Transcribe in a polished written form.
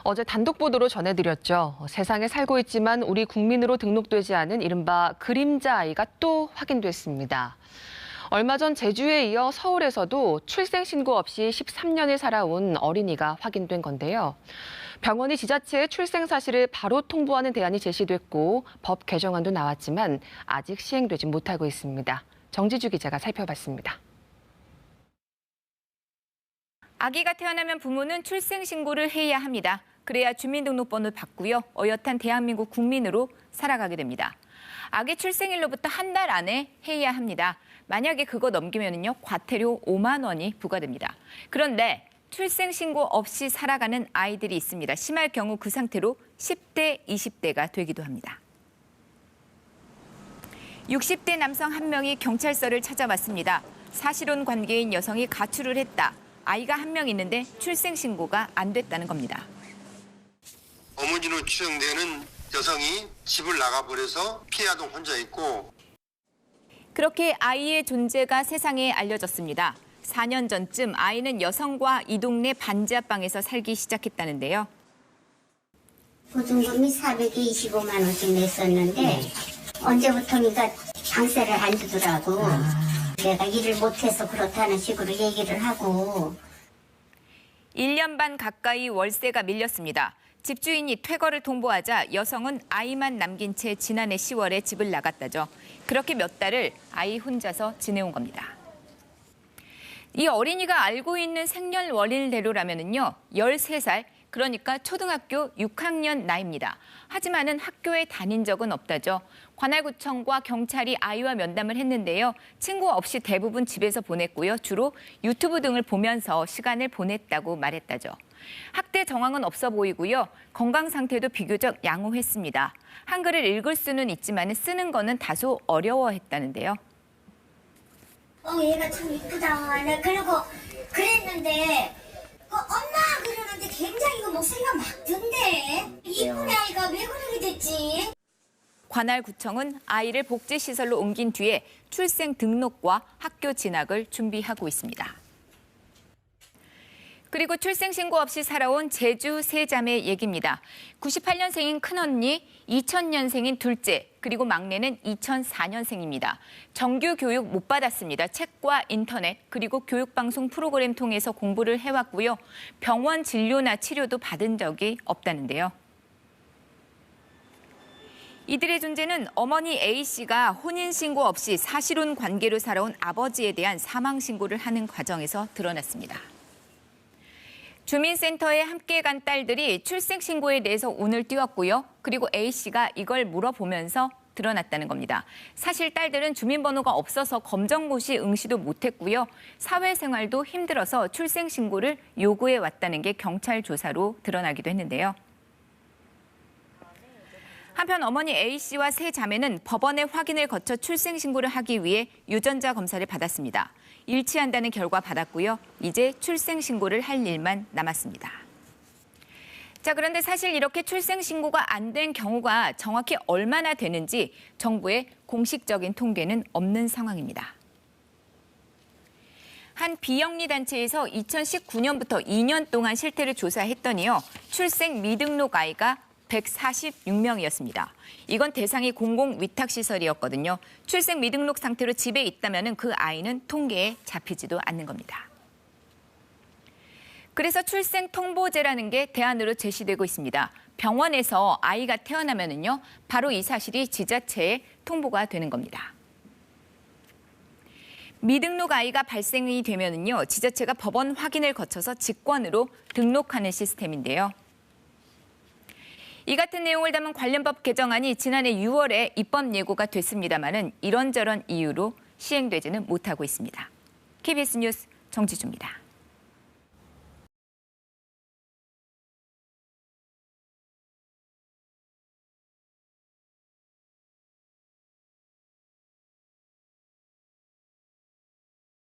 어제 단독 보도로 전해드렸죠. 세상에 살고 있지만 우리 국민으로 등록되지 않은 이른바 그림자 아이가 또 확인됐습니다. 얼마 전 제주에 이어 서울에서도 출생 신고 없이 13년을 살아온 어린이가 확인된 건데요. 병원이 지자체에 출생 사실을 바로 통보하는 대안이 제시됐고 법 개정안도 나왔지만 아직 시행되지 못하고 있습니다. 정지주 기자가 살펴봤습니다. 아기가 태어나면 부모는 출생 신고를 해야 합니다. 그래야 주민등록번호를 받고요. 어엿한 대한민국 국민으로 살아가게 됩니다. 아기 출생일로부터 한 달 안에 해야 합니다. 만약에 그거 넘기면요 과태료 5만 원이 부과됩니다. 그런데 출생 신고 없이 살아가는 아이들이 있습니다. 심할 경우 그 상태로 10대, 20대가 되기도 합니다. 60대 남성 한 명이 경찰서를 찾아왔습니다. 사실혼 관계인 여성이 가출을 했다. 아이가 한 명 있는데 출생 신고가 안 됐다는 겁니다. 어머니로 추정되는 여성이 집을 나가버려서 피해아동 혼자 있고. 그렇게 아이의 존재가 세상에 알려졌습니다. 4년 전쯤 아이는 여성과 이 동네 반지하방에서 살기 시작했다는데요. 보증금이 425만 원씩 냈었는데 언제부터인가 방세를 안 주더라고. 내가 일을 못해서 그렇다는 식으로 얘기를 하고. 1년 반 가까이 월세가 밀렸습니다. 집주인이 퇴거를 통보하자 여성은 아이만 남긴 채 지난해 10월에 집을 나갔다죠. 그렇게 몇 달을 아이 혼자서 지내온 겁니다. 이 어린이가 알고 있는 생년월일대로라면요 13살, 그러니까 초등학교 6학년 나이입니다. 하지만은 학교에 다닌 적은 없다죠. 관할구청과 경찰이 아이와 면담을 했는데요. 친구 없이 대부분 집에서 보냈고요. 주로 유튜브 등을 보면서 시간을 보냈다고 말했다죠. 학대 정황은 없어 보이고요. 건강 상태도 비교적 양호했습니다. 한글을 읽을 수는 있지만 쓰는 거는 다소 어려워했다는데요. 얘가 참 이쁘다. 나 그러고 그랬는데 엄마 그러는데 굉장히 목소리가 막던데. 이쁜 아이가 왜 그러게 됐지? 관할구청은 아이를 복지시설로 옮긴 뒤에 출생 등록과 학교 진학을 준비하고 있습니다. 그리고 출생 신고 없이 살아온 제주 세 자매 얘기입니다. 98년생인 큰언니, 2000년생인 둘째, 그리고 막내는 2004년생입니다. 정규 교육 못 받았습니다. 책과 인터넷, 그리고 교육방송 프로그램 통해서 공부를 해왔고요. 병원 진료나 치료도 받은 적이 없다는데요. 이들의 존재는 어머니 A씨가 혼인신고 없이 사실혼 관계로 살아온 아버지에 대한 사망신고를 하는 과정에서 드러났습니다. 주민센터에 함께 간 딸들이 출생신고에 대해서 운을 띄웠고요. 그리고 A씨가 이걸 물어보면서 드러났다는 겁니다. 사실 딸들은 주민번호가 없어서 검정고시 응시도 못했고요. 사회생활도 힘들어서 출생신고를 요구해 왔다는 게 경찰 조사로 드러나기도 했는데요. 한편 어머니 A씨와 세 자매는 법원의 확인을 거쳐 출생신고를 하기 위해 유전자 검사를 받았습니다. 일치한다는 결과 받았고요. 이제 출생신고를 할 일만 남았습니다. 자, 그런데 사실 이렇게 출생신고가 안 된 경우가 정확히 얼마나 되는지 정부의 공식적인 통계는 없는 상황입니다. 한 비영리 단체에서 2019년부터 2년 동안 실태를 조사했더니요. 출생 미등록 아이가 146명이었습니다. 이건 대상이 공공위탁시설이었거든요. 출생 미등록 상태로 집에 있다면 그 아이는 통계에 잡히지도 않는 겁니다. 그래서 출생 통보제라는 게 대안으로 제시되고 있습니다. 병원에서 아이가 태어나면요, 바로 이 사실이 지자체에 통보가 되는 겁니다. 미등록 아이가 발생이 되면요, 지자체가 법원 확인을 거쳐서 직권으로 등록하는 시스템인데요. 이 같은 내용을 담은 관련법 개정안이 지난해 6월에 입법 예고가 됐습니다만은 이런저런 이유로 시행되지는 못하고 있습니다. KBS 뉴스 정지주입니다.